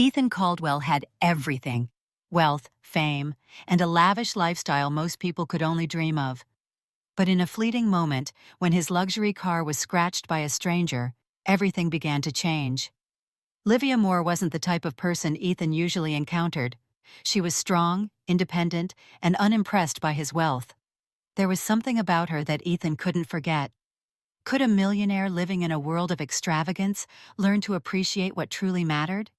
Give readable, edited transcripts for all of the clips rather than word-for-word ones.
Ethan Caldwell had everything: wealth, fame, and a lavish lifestyle most people could only dream of. But in a fleeting moment, when his luxury car was scratched by a stranger, everything began to change. Livia Moore wasn't the type of person Ethan usually encountered. She was strong, independent, and unimpressed by his wealth. There was something about her that Ethan couldn't forget. Could a millionaire living in a world of extravagance learn to appreciate what truly mattered?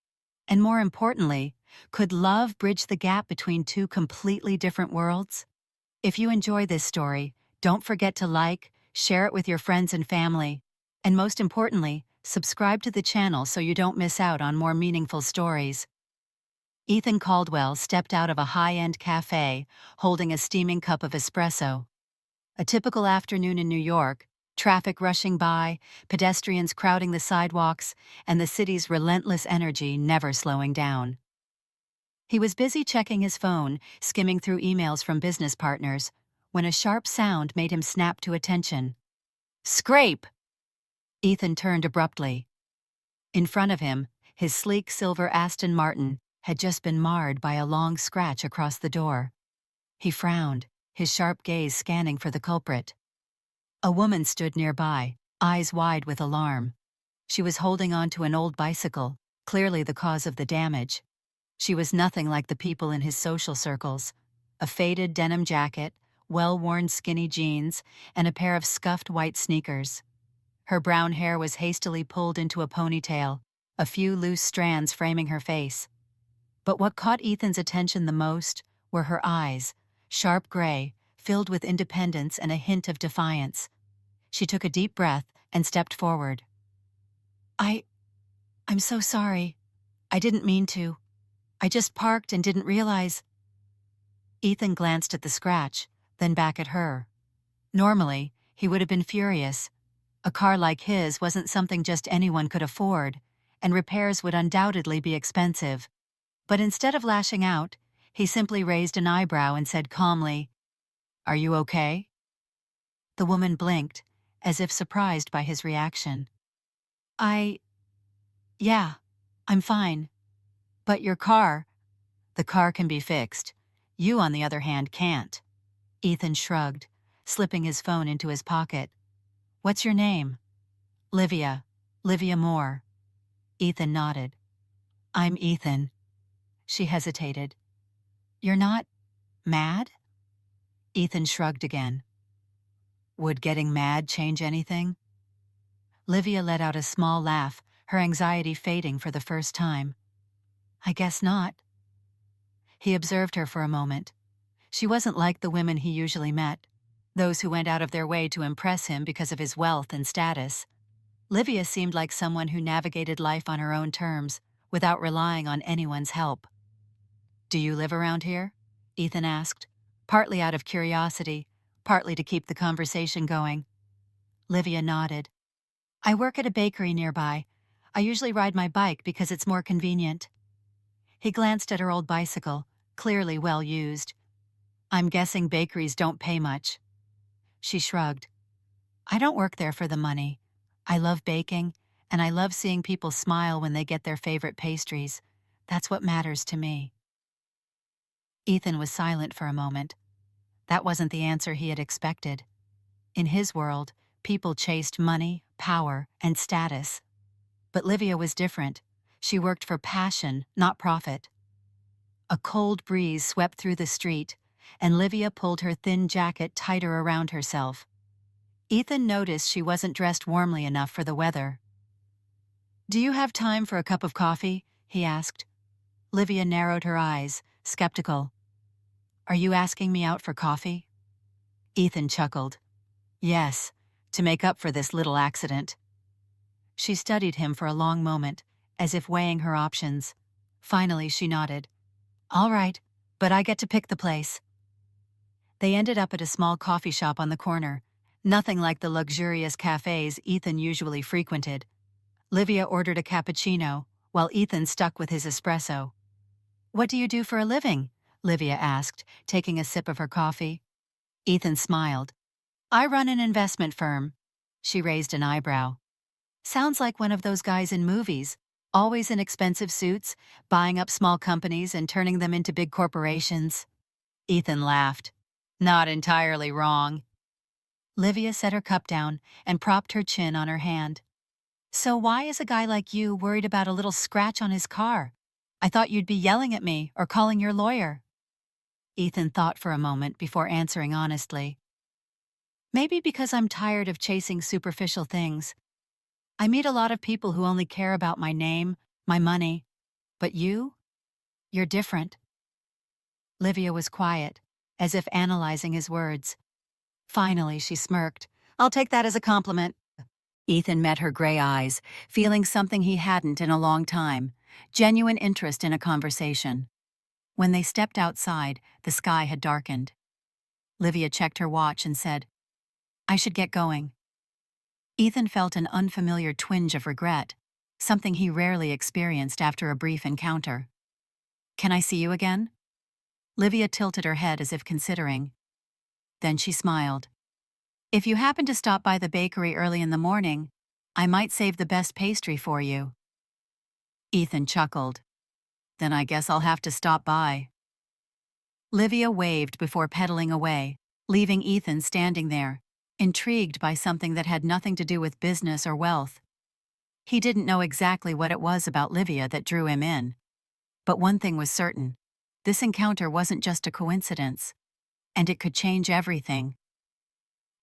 And more importantly, could love bridge the gap between two completely different worlds? If you enjoy this story, don't forget to like, share it with your friends and family, and most importantly, subscribe to the channel so you don't miss out on more meaningful stories. Ethan Caldwell stepped out of a high-end cafe, holding a steaming cup of espresso. A typical afternoon in New York, traffic rushing by, pedestrians crowding the sidewalks, and the city's relentless energy never slowing down. He was busy checking his phone, skimming through emails from business partners, when a sharp sound made him snap to attention. Scrape! Ethan turned abruptly. In front of him, his sleek silver Aston Martin had just been marred by a long scratch across the door. He frowned, his sharp gaze scanning for the culprit. A woman stood nearby, eyes wide with alarm. She was holding on to an old bicycle, clearly the cause of the damage. She was nothing like the people in his social circles. A faded denim jacket, well-worn skinny jeans, and a pair of scuffed white sneakers. Her brown hair was hastily pulled into a ponytail, a few loose strands framing her face. But what caught Ethan's attention the most were her eyes, sharp gray, filled with independence and a hint of defiance. She took a deep breath and stepped forward. I'm so sorry. I didn't mean to. I just parked and didn't realize. Ethan glanced at the scratch, then back at her. Normally, he would have been furious. A car like his wasn't something just anyone could afford, and repairs would undoubtedly be expensive. But instead of lashing out, he simply raised an eyebrow and said calmly, "Are you okay?" The woman blinked, as if surprised by his reaction. Yeah, I'm fine. But your car, the car can be fixed. You, on the other hand, can't. Ethan shrugged, slipping his phone into his pocket. What's your name? Livia Moore. Ethan nodded. I'm Ethan. She hesitated. You're not mad? Ethan shrugged again. Would getting mad change anything? Livia let out a small laugh, her anxiety fading for the first time. I guess not. He observed her for a moment. She wasn't like the women he usually met, those who went out of their way to impress him because of his wealth and status. Livia seemed like someone who navigated life on her own terms, without relying on anyone's help. Do you live around here? Ethan asked, partly out of curiosity, partly to keep the conversation going. Livia nodded. I work at a bakery nearby. I usually ride my bike because it's more convenient. He glanced at her old bicycle, clearly well used. I'm guessing bakeries don't pay much. She shrugged. I don't work there for the money. I love baking, and I love seeing people smile when they get their favorite pastries. That's what matters to me. Ethan was silent for a moment. That wasn't the answer he had expected. In his world, people chased money, power, and status. But Livia was different. She worked for passion, not profit. A cold breeze swept through the street, and Livia pulled her thin jacket tighter around herself. Ethan noticed she wasn't dressed warmly enough for the weather. Do you have time for a cup of coffee? He asked. Livia narrowed her eyes, skeptical. Are you asking me out for coffee? Ethan chuckled. Yes, to make up for this little accident. She studied him for a long moment, as if weighing her options. Finally, she nodded. All right, but I get to pick the place. They ended up at a small coffee shop on the corner, nothing like the luxurious cafes Ethan usually frequented. Livia ordered a cappuccino, while Ethan stuck with his espresso. What do you do for a living? Livia asked, taking a sip of her coffee. Ethan smiled. I run an investment firm. She raised an eyebrow. Sounds like one of those guys in movies. Always in expensive suits, buying up small companies and turning them into big corporations. Ethan laughed. Not entirely wrong. Livia set her cup down and propped her chin on her hand. So why is a guy like you worried about a little scratch on his car? I thought you'd be yelling at me or calling your lawyer. Ethan thought for a moment before answering honestly. Maybe because I'm tired of chasing superficial things. I meet a lot of people who only care about my name, my money. But you're different. Livia was quiet, as if analyzing his words. Finally, she smirked. I'll take that as a compliment. Ethan met her gray eyes, feeling something he hadn't in a long time, genuine interest in a conversation. When they stepped outside, the sky had darkened. Livia checked her watch and said, I should get going. Ethan felt an unfamiliar twinge of regret, something he rarely experienced after a brief encounter. Can I see you again? Livia tilted her head as if considering. Then she smiled. If you happen to stop by the bakery early in the morning, I might save the best pastry for you. Ethan chuckled. Then I guess I'll have to stop by. Livia waved before pedaling away, leaving Ethan standing there, intrigued by something that had nothing to do with business or wealth. He didn't know exactly what it was about Livia that drew him in. But one thing was certain. This encounter wasn't just a coincidence, and it could change everything.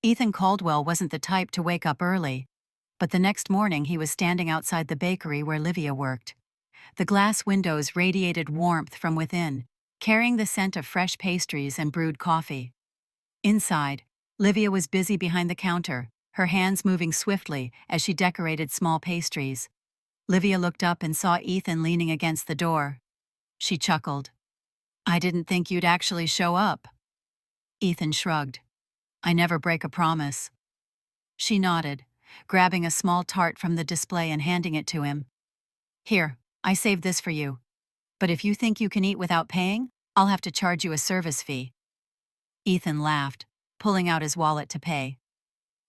Ethan Caldwell wasn't the type to wake up early, but the next morning he was standing outside the bakery where Livia worked. The glass windows radiated warmth from within, carrying the scent of fresh pastries and brewed coffee. Inside, Livia was busy behind the counter, her hands moving swiftly as she decorated small pastries. Livia looked up and saw Ethan leaning against the door. She chuckled. I didn't think you'd actually show up. Ethan shrugged. I never break a promise. She nodded, grabbing a small tart from the display and handing it to him. Here, I saved this for you. But if you think you can eat without paying, I'll have to charge you a service fee. Ethan laughed, pulling out his wallet to pay.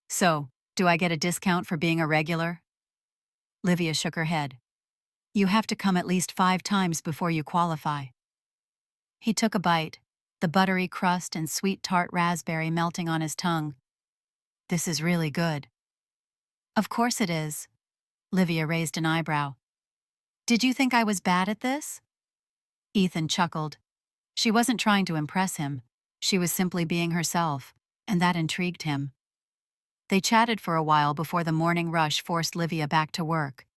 So, do I get a discount for being a regular? Livia shook her head. You have to come at least 5 times before you qualify. He took a bite, the buttery crust and sweet tart raspberry melting on his tongue. This is really good. Of course it is. Livia raised an eyebrow. Did you think I was bad at this? Ethan chuckled. She wasn't trying to impress him. She was simply being herself, and that intrigued him. They chatted for a while before the morning rush forced Livia back to work.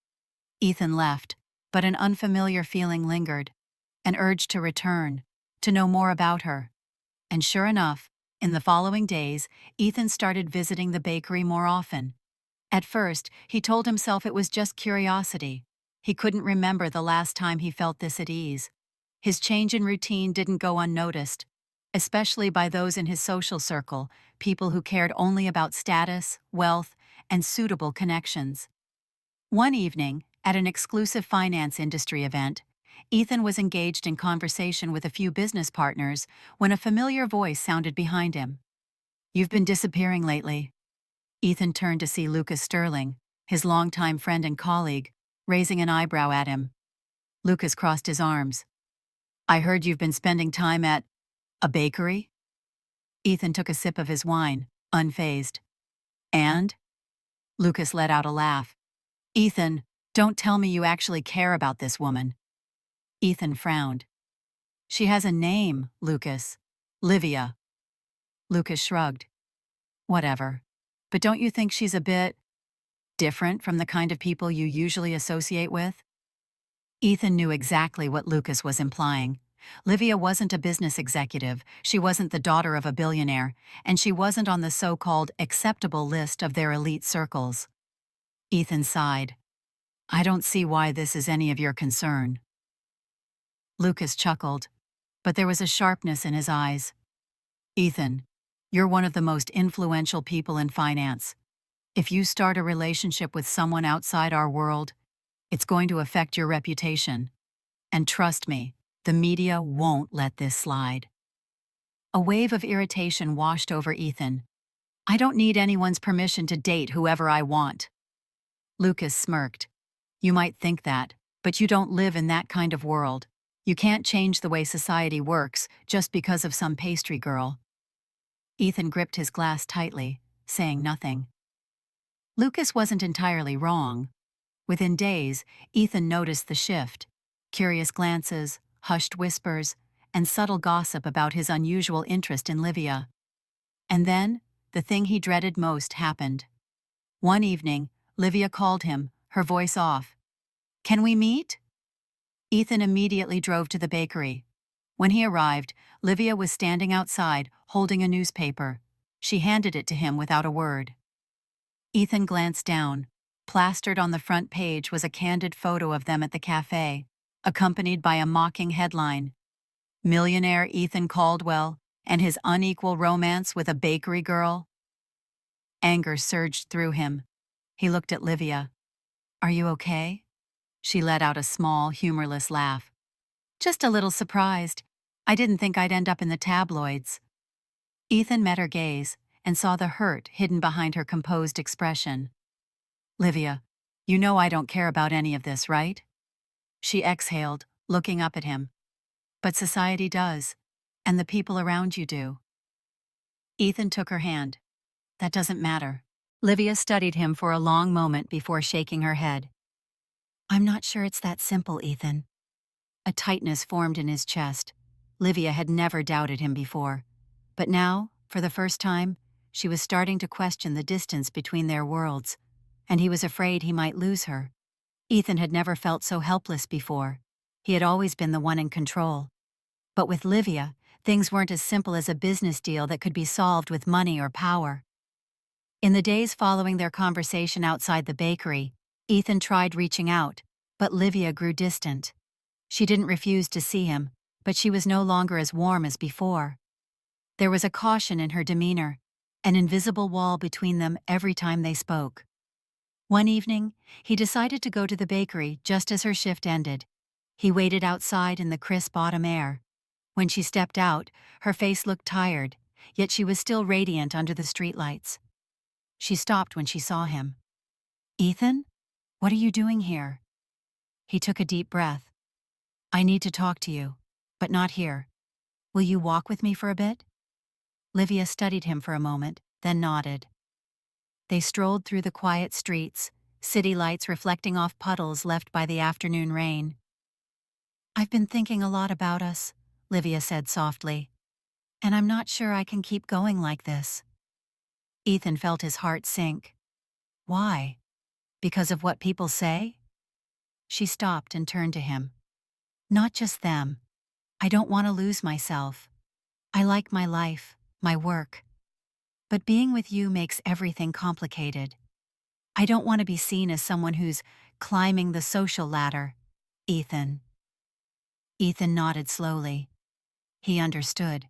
Ethan left, but an unfamiliar feeling lingered, an urge to return, to know more about her. And sure enough, in the following days, Ethan started visiting the bakery more often. At first, he told himself it was just curiosity. He couldn't remember the last time he felt this at ease. His change in routine didn't go unnoticed, especially by those in his social circle, people who cared only about status, wealth, and suitable connections. One evening, at an exclusive finance industry event, Ethan was engaged in conversation with a few business partners when a familiar voice sounded behind him. You've been disappearing lately. Ethan turned to see Lucas Sterling, his longtime friend and colleague, raising an eyebrow at him. Lucas crossed his arms. I heard you've been spending time at a bakery? Ethan took a sip of his wine, unfazed. And? Lucas let out a laugh. Ethan, don't tell me you actually care about this woman. Ethan frowned. She has a name, Lucas. Livia. Lucas shrugged. Whatever. But don't you think she's a bit different from the kind of people you usually associate with? Ethan knew exactly what Lucas was implying. Livia wasn't a business executive, she wasn't the daughter of a billionaire, and she wasn't on the so-called acceptable list of their elite circles. Ethan sighed. I don't see why this is any of your concern. Lucas chuckled, but there was a sharpness in his eyes. Ethan, you're one of the most influential people in finance. If you start a relationship with someone outside our world, it's going to affect your reputation. And trust me, the media won't let this slide. A wave of irritation washed over Ethan. I don't need anyone's permission to date whoever I want. Lucas smirked. You might think that, But you don't live in that kind of world. You can't change the way society works just because of some pastry girl. Ethan gripped his glass tightly, saying nothing. Lucas wasn't entirely wrong. Within days, Ethan noticed the shift: curious glances, hushed whispers, and subtle gossip about his unusual interest in Livia. And then, the thing he dreaded most happened. One evening, Livia called him, her voice off. "Can we meet?" Ethan immediately drove to the bakery. When he arrived, Livia was standing outside, holding a newspaper. She handed it to him without a word. Ethan glanced down. Plastered on the front page was a candid photo of them at the cafe, accompanied by a mocking headline: "Millionaire Ethan Caldwell and his unequal romance with a bakery girl." Anger surged through him. He looked at Livia. "Are you okay?" She let out a small, humorless laugh. "Just a little surprised. I didn't think I'd end up in the tabloids." Ethan met her gaze and saw the hurt hidden behind her composed expression. "Livia, you know I don't care about any of this, right?" She exhaled, looking up at him. "But society does, and the people around you do." Ethan took her hand. "That doesn't matter." Livia studied him for a long moment before shaking her head. "I'm not sure it's that simple, Ethan." A tightness formed in his chest. Livia had never doubted him before. But now, for the first time, she was starting to question the distance between their worlds, and he was afraid he might lose her. Ethan had never felt so helpless before. He had always been the one in control. But with Livia, things weren't as simple as a business deal that could be solved with money or power. In the days following their conversation outside the bakery, Ethan tried reaching out, but Livia grew distant. She didn't refuse to see him, but she was no longer as warm as before. There was a caution in her demeanor, an invisible wall between them every time they spoke. One evening, he decided to go to the bakery just as her shift ended. He waited outside in the crisp autumn air. When she stepped out, her face looked tired, yet she was still radiant under the streetlights. She stopped when she saw him. "Ethan? What are you doing here?" He took a deep breath. "I need to talk to you, but not here. Will you walk with me for a bit?" Livia studied him for a moment, then nodded. They strolled through the quiet streets, city lights reflecting off puddles left by the afternoon rain. "I've been thinking a lot about us," Livia said softly. "And I'm not sure I can keep going like this." Ethan felt his heart sink. "Why? Because of what people say?" She stopped and turned to him. "Not just them. I don't want to lose myself. I like my life, my work. But being with you makes everything complicated. I don't want to be seen as someone who's climbing the social ladder, Ethan." Ethan nodded slowly. He understood,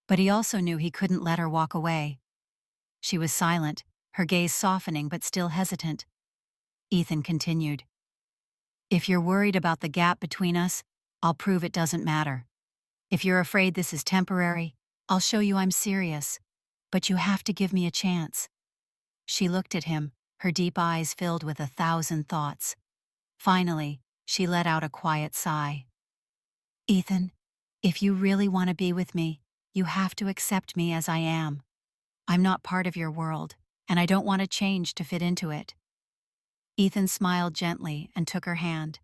but he also knew he couldn't let her walk away. She was silent, her gaze softening but still hesitant. Ethan continued. "If you're worried about the gap between us, I'll prove it doesn't matter. If you're afraid this is temporary, I'll show you I'm serious. But you have to give me a chance." She looked at him, her deep eyes filled with 1,000 thoughts. Finally, she let out a quiet sigh. "Ethan, if you really want to be with me, you have to accept me as I am. I'm not part of your world, and I don't want to change to fit into it." Ethan smiled gently and took her hand.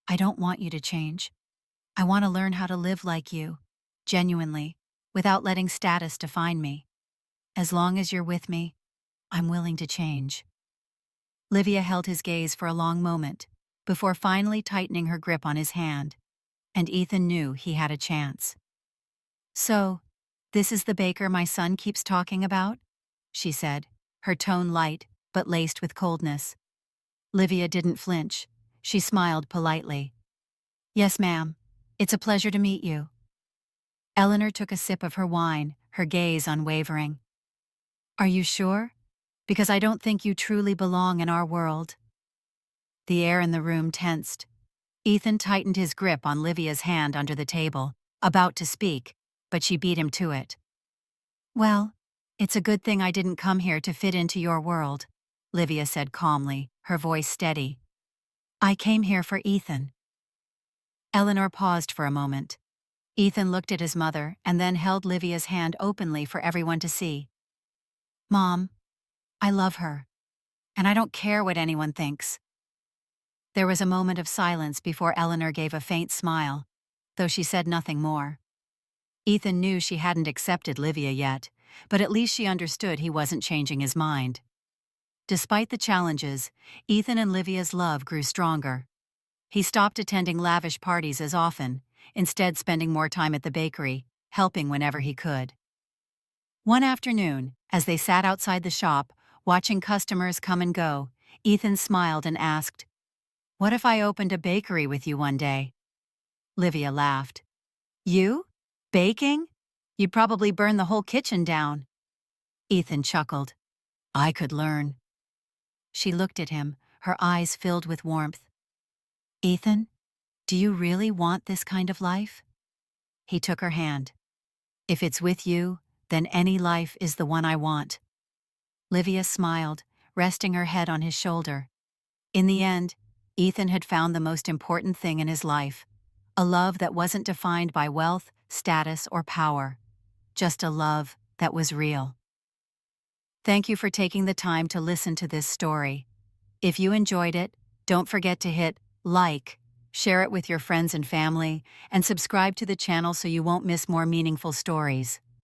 "I don't want you to change. I want to learn how to live like you, genuinely, without letting status define me. As long as you're with me, I'm willing to change." Livia held his gaze for a long moment, before finally tightening her grip on his hand, and Ethan knew he had a chance. "So, this is the baker my son keeps talking about?" she said, her tone light but laced with coldness. Livia didn't flinch. She smiled politely. "Yes, ma'am. It's a pleasure to meet you." Eleanor took a sip of her wine, her gaze unwavering. "Are you sure? Because I don't think you truly belong in our world." The air in the room tensed. Ethan tightened his grip on Livia's hand under the table, about to speak, but she beat him to it. "Well, it's a good thing I didn't come here to fit into your world," Livia said calmly, her voice steady. I came here for Ethan. Eleanor paused for a moment. Ethan looked at his mother and then held Livia's hand openly for everyone to see. Mom, I love her, and I don't care what anyone thinks. There was a moment of silence before Eleanor gave a faint smile, though she said nothing more. Ethan knew she hadn't accepted Livia yet, but at least she understood he wasn't changing his mind. Despite the challenges, Ethan and Livia's love grew stronger. He stopped attending lavish parties as often, instead spending more time at the bakery, helping whenever he could. One afternoon, as they sat outside the shop, watching customers come and go, Ethan smiled and asked, "What if I opened a bakery with you one day?" Livia laughed. "You? Baking? You'd probably burn the whole kitchen down." Ethan chuckled. "I could learn." She looked at him, her eyes filled with warmth. "Ethan, do you really want this kind of life?" He took her hand. "If it's with you, then any life is the one I want." Livia smiled, resting her head on his shoulder. In the end, Ethan had found the most important thing in his life, a love that wasn't defined by wealth, status, or power, just a love that was real. Thank you for taking the time to listen to this story. If you enjoyed it, don't forget to hit like, share it with your friends and family, and subscribe to the channel so you won't miss more meaningful stories.